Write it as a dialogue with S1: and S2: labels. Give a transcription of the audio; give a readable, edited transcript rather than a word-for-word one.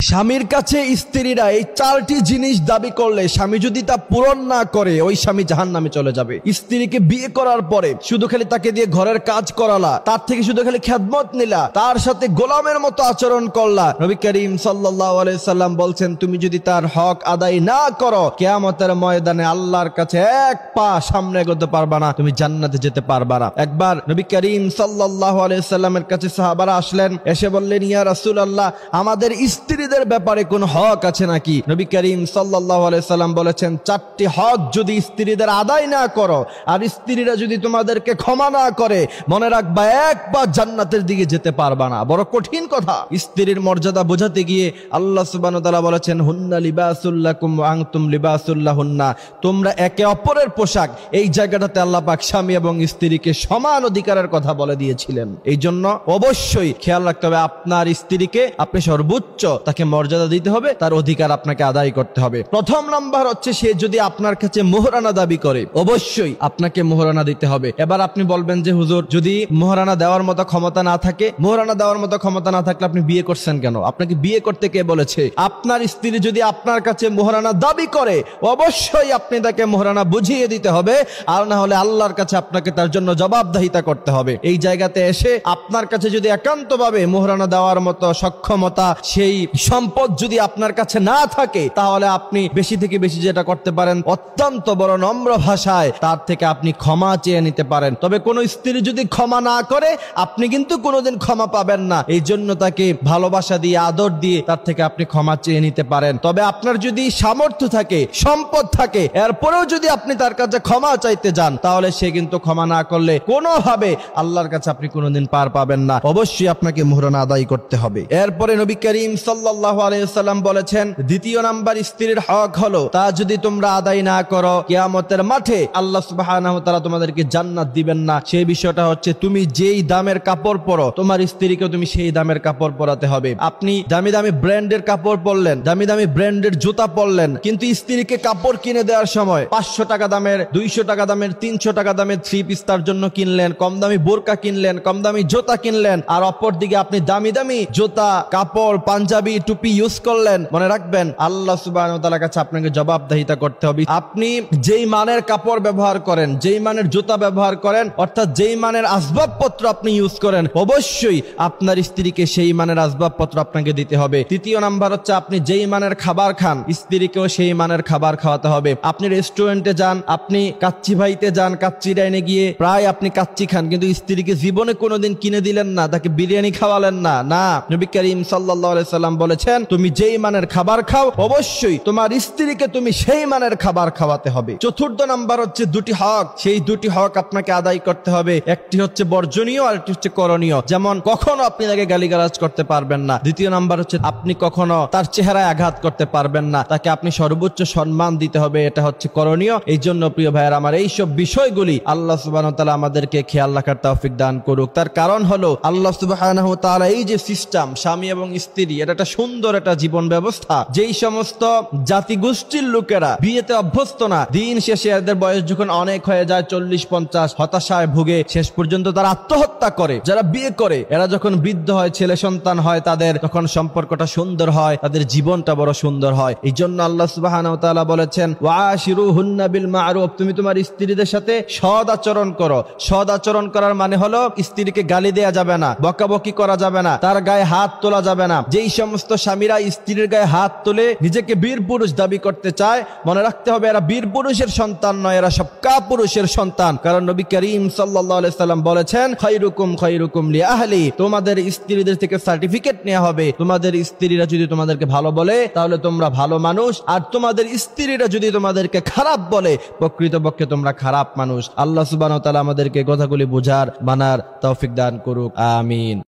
S1: স্বামীর কাছে স্ত্রীরা এই চারটি জিনিস দাবি করলে স্বামী যদি তা পূরণ না করে ওই স্বামী জাহান্নামে চলে যাবে। স্ত্রীকে বিয়ে করার পরে শুধু খালি তাকে দিয়ে ঘরের কাজ করালা, তার থেকে শুধু খালি খেদমত নিলা, তার সাথে গোলামের মতো আচরণ করলা, নবী করিম সাল্লাল্লাহু আলাইহি সাল্লাম বলছেন তুমি যদি তার হক আদায় না করো কিয়ামতের ময়দানে আল্লাহর কাছে এক পা সামনে এগোতে পারবা না, তুমি জান্নাতে যেতে পারবা না। একবার নবী করিম সাল্লাল্লাহু আলাইহি সাল্লামের কাছে সাহাবারা আসলেন, এসে বললেন ইয়া রাসূলুল্লাহ আমাদের স্ত্রীদের ব্যাপারে কোন হক আছে নাকি? নবী করিম সাল্লাল্লাহু আলাইহি সাল্লাম বলেছেন চারটি হক যদি স্ত্রীদের আদায় না করো আর স্ত্রীরা যদি তোমাদেরকে ক্ষমা না করে মনে রাখবা এক পা জান্নাতের দিকে যেতে পারবা না। বড় কঠিন কথা। স্ত্রীর মর্যাদা বোঝাতে গিয়ে আল্লাহ সুবহানাহু ওয়া তাআলা বলেছেন হুন্না লিবাসুল লাকুম ওয়া আনতুম লিবাসুল লাহুন্না, তোমরা একে অপরের পোশাক। এই জায়গাটাতে আল্লাহ পাক স্বামী এবং স্ত্রীকে সমান অধিকারের কথা বলে দিয়েছিলেন। এই জন্য অবশ্যই খেয়াল রাখতে হবে আপনার স্ত্রীকে আপনি সর্বোচ্চ তাকে মর্যাদা দিতে হবে, তার অধিকার আপনাকে আদায় করতে হবে। প্রথম নাম্বার হচ্ছে সে যদি আপনার কাছে মোহরানা দাবি করে অবশ্যই আপনাকে মোহরানা দিতে হবে। এবার আপনি বলবেন যে হুজুর যদি মোহরানা দেওয়ার মতো ক্ষমতা না থাকে, মোহরানা দেওয়ার মতো ক্ষমতা না থাকলে আপনি বিয়ে করছেন কেন? আপনাকে বিয়ে করতে কে বলেছে? আপনার স্ত্রী যদি আপনার কাছে মোহরানা দাবি করে অবশ্যই আপনি তাকে মোহরানা বুঝিয়ে দিতে হবে, আর না হলে আল্লাহর কাছে আপনাকে তার জন্য জবাবদিহিতা করতে হবে। এই জায়গাতে এসে আপনার কাছে যদি একান্তভাবে মোহরানা দেওয়ার মতো সক্ষমতা সেই সম্পদ যদি আপনার কাছে না থাকে তাহলে আপনি বেশি থেকে বেশি যেটা করতে পারেন অত্যন্ত বড় নম্র ভাষায় তার থেকে আপনি ক্ষমা চেয়ে নিতে পারেন। তবে কোন স্ত্রী যদি ক্ষমা না করে আপনি কিন্তু কোনোদিন ক্ষমা পাবেন না। এই জন্য তাকে ভালোবাসা দিয়ে আদর দিয়ে তার থেকে আপনি ক্ষমা চেয়ে নিতে পারেন। তবে আপনার যদি সামর্থ্য থাকে, সম্পদ থাকে, এরপরেও যদি আপনি তার কাছে ক্ষমা চাইতে যান তাহলে সে কিন্তু ক্ষমা না করলে কোনোভাবে আল্লাহর কাছে আপনি কোনোদিন পার পাবেন না। অবশ্যই আপনাকে মোহরানা আদায় করতে হবে। এরপরে নবী করিম সাল্লাল্লাহু আলাইহি ওয়াসাল্লাম বলেছেন দ্বিতীয় নাম্বার স্ত্রীর হক হলো তা যদি তোমরা আদায় না করো কিয়ামতের মাঠে আল্লাহ সুবহানাহু ওয়া তাআলা তোমাদেরকে জান্নাত দিবেন না। সেই বিষয়টা হচ্ছে তুমি যেই দামের কাপড় পরো তোমার স্ত্রীকে তুমি সেই দামের কাপড় পরাতে হবে। আপনি দামি দামি ব্র্যান্ডের কাপড় পরলেন, দামি দামি ব্র্যান্ডের জুতা পরলেন, কিন্তু স্ত্রীকে কাপড় কিনে দেওয়ার সময় 500 টাকা দামের, 200 টাকা দামের, 300 টাকা দামের থ্রি পিস তার জন্য কিনলেন, কম দামি বোরকা কিনলেন, কম দামি জুতা কিনলেন, আর অপর দিকে আপনি দামি দামি জুতা, কাপড়, পাঞ্জাবি, টুপি ইউজ করলেন। মনে রাখবেন আল্লাহ সুবহানাহু ওয়া তাআলার কাছে আপনাকে জবাবদিহিতা করতে হবে। আপনি যেই মানের কাপড় ব্যবহার করেন, যেই মানের জুতা ব্যবহার করেন, অর্থাৎ যেই মানের আসবাবপত্র আপনি ইউজ করেন অবশ্যই আপনার স্ত্রীকে সেই মানের আসবাবপত্র আপনাকে দিতে হবে। তৃতীয় নাম্বার হচ্ছে আপনি যেই মানের খাবার খান স্ত্রীকেও সেই মানের খাবার খাওয়াতে হবে। আপনি রেস্টুরেন্টে যান, আপনি কাচ্চি ভাইতে যান, কাচ্চি ডাইনে গিয়ে প্রায় আপনি কাচ্চি খান, কিন্তু স্ত্রীকে জীবনে কোনোদিন কিনে দিলেন না, তাকে বিরিয়ানি খাওয়ালেন না। না, নবী করিম সাল্লাল্লাহু আলাইহি সাল্লাম বলেছেন তুমি যেই মানের খাবার খাও অবশ্যই তোমার স্ত্রীকে তুমি সেই মানের খাবার খাওয়াতে হবে। চতুর্থ নাম্বার হচ্ছে দুটি হক, সেই দুটি হক আপনাকে আদায় করতে হবে। একটি হচ্ছে বর্জনীয় আর একটি হচ্ছে করণীয়। যেমন কখনো আপনি তাকে গালিগালাজ করতে পারবেন না। দ্বিতীয় নাম্বার হচ্ছে আপনি কখনো তার চেহারায় আঘাত করতে পারবেন না, তাকে আপনি সর্বোচ্চ সম্মান দিতে হবে, এটা হচ্ছে করণীয়। এই জন্য প্রিয় ভাইয়ের আমার এইসব বিষয়গুলি আল্লাহ সুবহানাহু ওয়া তাআলা আমাদেরকে খেয়াল রাখার তৌফিক দান করুক। তার কারণ হলো আল্লাহ সুবহানাহু ওয়া তাআলা এই যে সিস্টেম স্বামী এবং স্ত্রী, এটা একটা সুন্দর একটা জীবন ব্যবস্থা। যেই সমস্ত জাতিগোষ্ঠীর লোকেরা বিয়েতে অভ্যস্ত না, দিন শেষে এদের বয়স যখন অনেক হয়ে যায় 40-50, হতাশায় ভুগে শেষ পর্যন্ত তারা আত্মহত্যা করে। যারা বিয়ে করে এরা যখন বৃদ্ধ হয়, ছেলে সন্তান হয় তাদের, তখন সম্পর্কটা সুন্দর হয়, তাদের জীবনটা বড় সুন্দর হয়। এই জন্য আল্লাহ সুবহানাহু ওয়া তাআলা বলেছেন ওয়াশিরুহুন্না বিল মা'রুফ, তুমি তোমার স্ত্রীদের সাথে সৎ আচরণ করো। সৎ আচরণ করার মানে হলো স্ত্রীকে গালি দেয়া যাবে না, বকাবকি করা যাবে না, তার গায়ে হাত তোলা যাবে না। যেই সমস্ত স্বামীরা স্ত্রীর গায়ে হাত তুলে নিজেকে বীর পুরুষ দাবি করতে চায় মনে রাখতে হবে এরা বীর পুরুষের সন্তান নয়, এরা সব কাপুরুষের সন্তান। কারণ নবী করিম সাল্লাল্লাহু আলাইহি সাল্লাম বলেছেন খায়রুকুম লিআহলি, তোমাদের স্ত্রীদের থেকে সার্টিফিকেট নেওয়া হবে। তোমাদের স্ত্রীরা যদি তোমাদেরকে ভালো বলে তাহলে তোমরা ভালো মানুষ, আর তোমাদের স্ত্রীরা যদি তোমাদেরকে খারাপ বলে প্রকৃতপক্ষে তোমরা খারাপ মানুষ। আল্লাহ সুবহানাহু ওয়া তাআলা আমাদেরকে কথাগুলি বুঝার মানার তৌফিক দান করুক, আমিন।